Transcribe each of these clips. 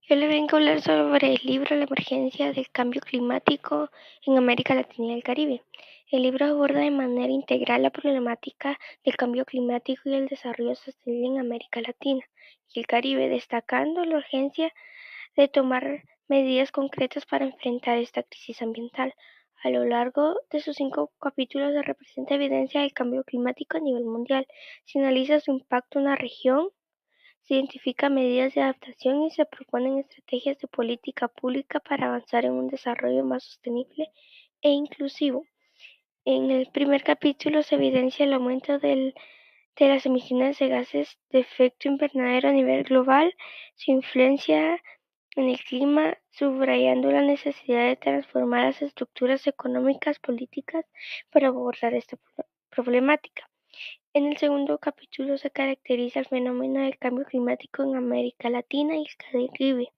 Yo le vengo a hablar sobre el libro La emergencia del cambio climático en América Latina y el Caribe. El libro aborda de manera integral la problemática del cambio climático y el desarrollo sostenible en América Latina y el Caribe, destacando la urgencia de tomar medidas concretas para enfrentar esta crisis ambiental. A lo largo de sus 5 capítulos se representa evidencia del cambio climático a nivel mundial. Se analiza su impacto en la región, se identifican medidas de adaptación y se proponen estrategias de política pública para avanzar en un desarrollo más sostenible e inclusivo. En el primer capítulo se evidencia el aumento de las emisiones de gases de efecto invernadero a nivel global, su influencia en el clima, subrayando la necesidad de transformar las estructuras económicas políticas para abordar esta problemática. En el segundo capítulo se caracteriza el fenómeno del cambio climático en América Latina y el Caribe,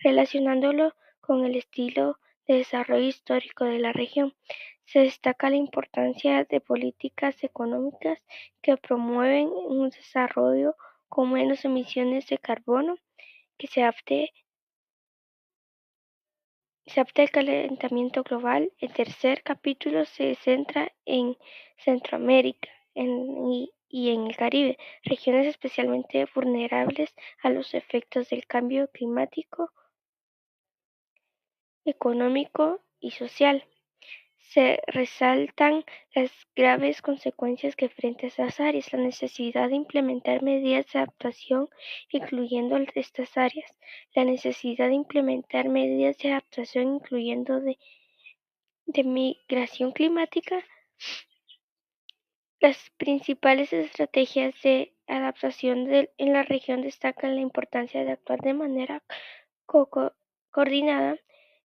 relacionándolo con el estilo de desarrollo histórico de la región. Se destaca la importancia de políticas económicas que promueven un desarrollo con menos emisiones de carbono, que se adapte al calentamiento global. El tercer capítulo se centra en Centroamérica y en el Caribe, regiones especialmente vulnerables a los efectos del cambio climático, económico y social. Se resaltan las graves consecuencias que enfrentan estas áreas, la necesidad de implementar medidas de adaptación incluyendo estas áreas, la necesidad de implementar medidas de adaptación incluyendo de migración climática. Las principales estrategias de adaptación en la región destacan la importancia de actuar de manera coordinada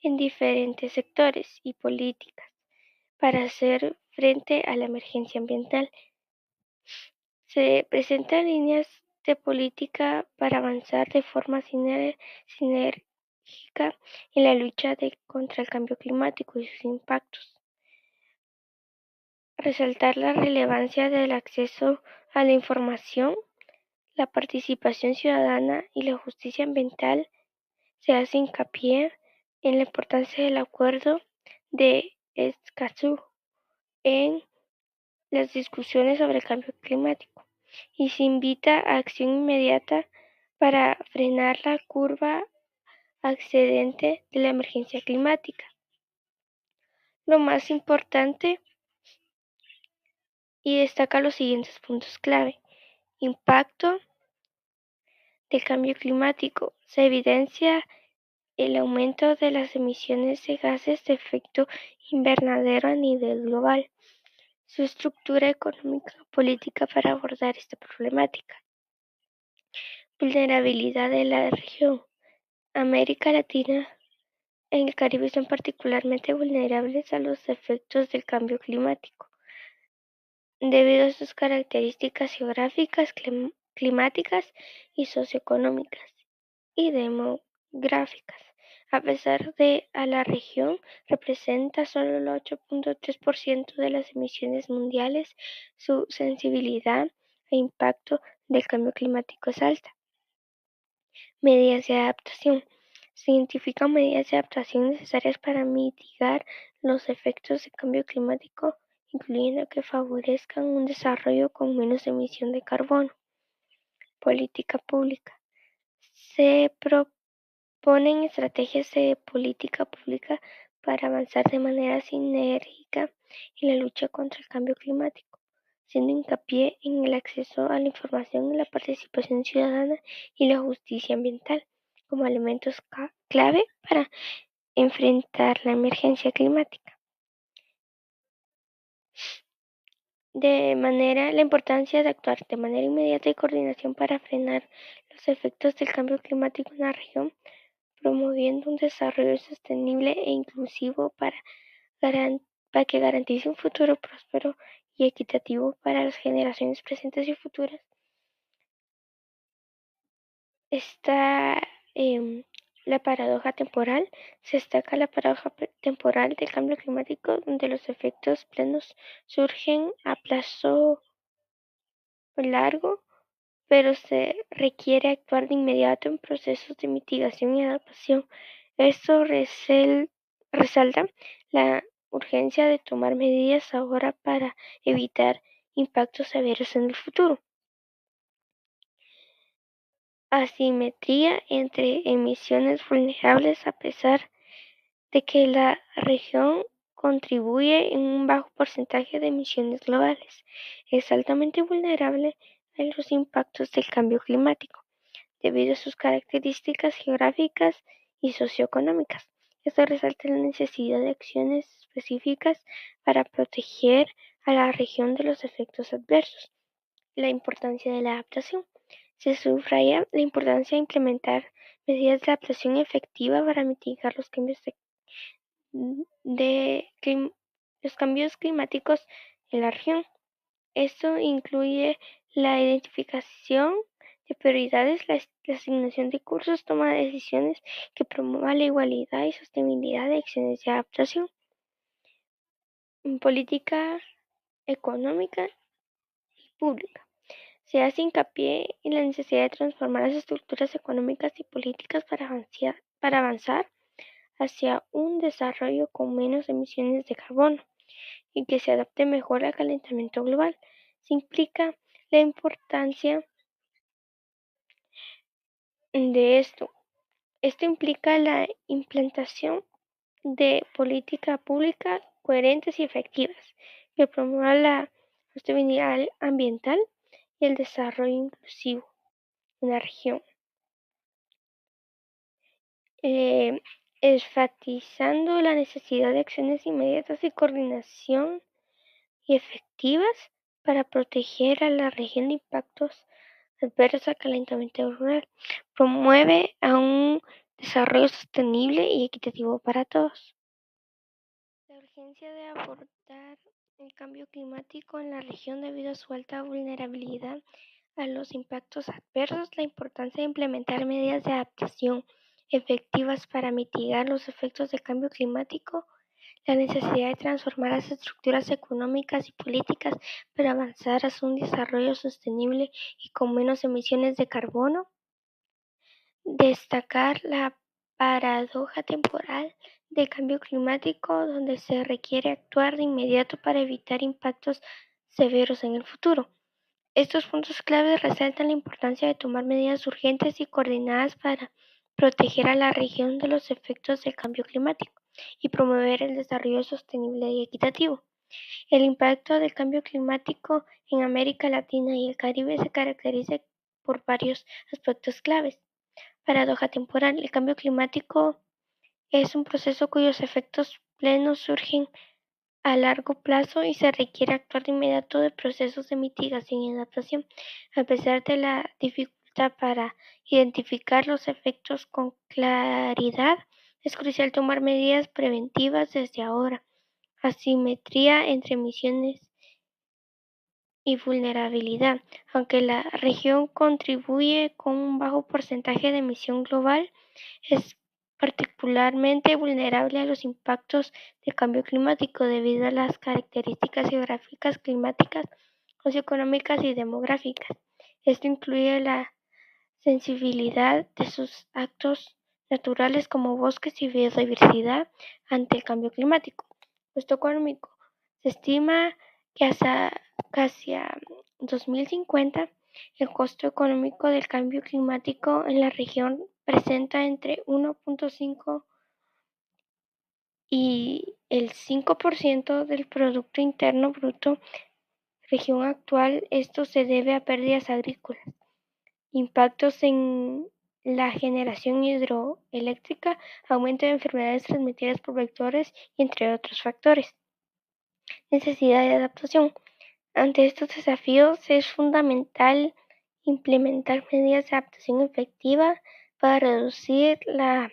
en diferentes sectores y políticas para hacer frente a la emergencia ambiental. Se presentan líneas de política para avanzar de forma sinérgica en la lucha contra el cambio climático y sus impactos. Resaltar la relevancia del acceso a la información, la participación ciudadana y la justicia ambiental. Se hace hincapié en la importancia del Acuerdo de Escazú en las discusiones sobre el cambio climático y se invita a acción inmediata para frenar la curva ascendente de la emergencia climática. Lo más importante, y destaca los siguientes puntos clave: impacto del cambio climático. Se evidencia el aumento de las emisiones de gases de efecto invernadero a nivel global, su estructura económica y política para abordar esta problemática. Vulnerabilidad de la región. América Latina y el Caribe son particularmente vulnerables a los efectos del cambio climático, debido a sus características geográficas, climáticas y socioeconómicas y demográficas. A pesar de la región representa solo el 8.3% de las emisiones mundiales, su sensibilidad e impacto del cambio climático es alta. Medidas de adaptación. Se identifican medidas de adaptación necesarias para mitigar los efectos del cambio climático, incluyendo que favorezcan un desarrollo con menos emisión de carbono. Política pública. Se proponen estrategias de política pública para avanzar de manera sinérgica en la lucha contra el cambio climático, haciendo hincapié en el acceso a la información, la participación ciudadana y la justicia ambiental como elementos clave para enfrentar la emergencia climática. La importancia de actuar de manera inmediata y coordinación para frenar los efectos del cambio climático en la región, promoviendo un desarrollo sostenible e inclusivo para que garantice un futuro próspero y equitativo para las generaciones presentes y futuras. Está la paradoja temporal. Se destaca la paradoja temporal del cambio climático, donde los efectos plenos surgen a plazo largo pero se requiere actuar de inmediato en procesos de mitigación y adaptación. Esto resalta la urgencia de tomar medidas ahora para evitar impactos severos en el futuro. Asimetría entre emisiones vulnerables. A pesar de que la región contribuye en un bajo porcentaje de emisiones globales, es altamente vulnerable a los impactos del cambio climático debido a sus características geográficas y socioeconómicas. Esto resalta la necesidad de acciones específicas para proteger a la región de los efectos adversos. La importancia de la adaptación. Se subraya la importancia de implementar medidas de adaptación efectiva para mitigar los cambios climáticos en la región. Esto incluye la identificación de prioridades, la asignación de recursos, toma de decisiones que promuevan la igualdad y sostenibilidad de acciones de adaptación. En política económica y pública. Se hace hincapié en la necesidad de transformar las estructuras económicas y políticas para avanzar hacia un desarrollo con menos emisiones de carbono y que se adapte mejor al calentamiento global. Se implica la importancia de esto. Esto implica la implantación de políticas públicas coherentes y efectivas que promuevan la sostenibilidad ambiental y el desarrollo inclusivo en la región. Enfatizando la necesidad de acciones inmediatas y coordinación y efectivas para proteger a la región de impactos adversos al calentamiento global. Promueve a un desarrollo sostenible y equitativo para todos. La urgencia de abordar el cambio climático en la región debido a su alta vulnerabilidad a los impactos adversos, la importancia de implementar medidas de adaptación efectivas para mitigar los efectos del cambio climático, la necesidad de transformar las estructuras económicas y políticas para avanzar hacia un desarrollo sostenible y con menos emisiones de carbono, destacar la paradoja temporal del cambio climático donde se requiere actuar de inmediato para evitar impactos severos en el futuro. Estos puntos claves resaltan la importancia de tomar medidas urgentes y coordinadas para proteger a la región de los efectos del cambio climático y promover el desarrollo sostenible y equitativo. El impacto del cambio climático en América Latina y el Caribe se caracteriza por varios aspectos claves. Paradoja temporal. El cambio climático es un proceso cuyos efectos plenos surgen a largo plazo y se requiere actuar de inmediato de procesos de mitigación y adaptación. A pesar de la dificultad para identificar los efectos con claridad, es crucial tomar medidas preventivas desde ahora. Asimetría entre emisiones y vulnerabilidad. Aunque la región contribuye con un bajo porcentaje de emisión global, es particularmente vulnerable a los impactos del cambio climático debido a las características geográficas, climáticas, socioeconómicas y demográficas. Esto incluye la sensibilidad de sus actos naturales como bosques y biodiversidad ante el cambio climático. Costo económico. Se estima que hasta casi 2050 el costo económico del cambio climático en la región presenta entre 1.5 y el 5% del Producto Interno Bruto región actual. Esto se debe a pérdidas agrícolas, impactos en la generación hidroeléctrica, aumento de enfermedades transmitidas por vectores y entre otros factores. Necesidad de adaptación. Ante estos desafíos es fundamental implementar medidas de adaptación efectiva para reducir la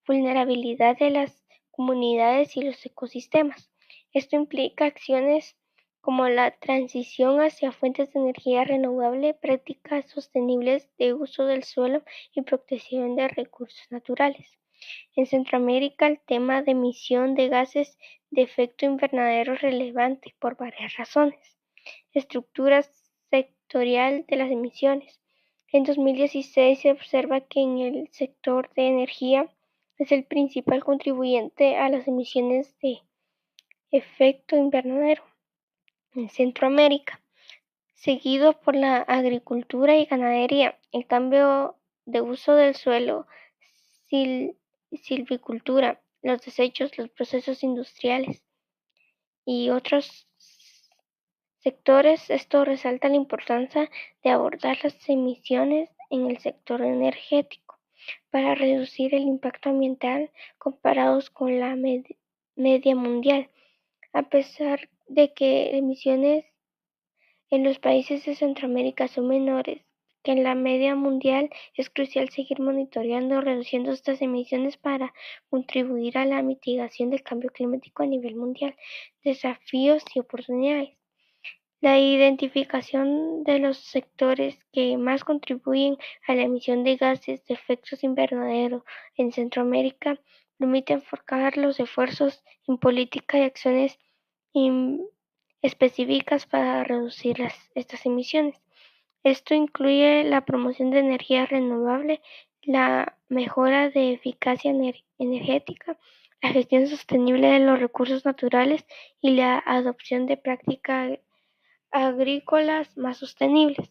vulnerabilidad de las comunidades y los ecosistemas. Esto implica acciones como la transición hacia fuentes de energía renovable, prácticas sostenibles de uso del suelo y protección de recursos naturales. En Centroamérica, el tema de emisión de gases de efecto invernadero es relevante por varias razones. Estructuras sectorial de las emisiones. En 2016 se observa que en el sector de energía es el principal contribuyente a las emisiones de efecto invernadero en Centroamérica, seguido por la agricultura y ganadería. El cambio de uso del suelo, silvicultura, los desechos, los procesos industriales y otros sectores. Esto resalta la importancia de abordar las emisiones en el sector energético para reducir el impacto ambiental comparados con la media mundial. A pesar de que emisiones en los países de Centroamérica son menores que en la media mundial, es crucial seguir monitoreando y reduciendo estas emisiones para contribuir a la mitigación del cambio climático a nivel mundial. Desafíos y oportunidades. La identificación de los sectores que más contribuyen a la emisión de gases de efecto invernadero en Centroamérica permite enfocar los esfuerzos en políticas y acciones específicas para reducir estas emisiones. Esto incluye la promoción de energía renovable, la mejora de eficacia energética, la gestión sostenible de los recursos naturales y la adopción de prácticas agrícolas más sostenibles.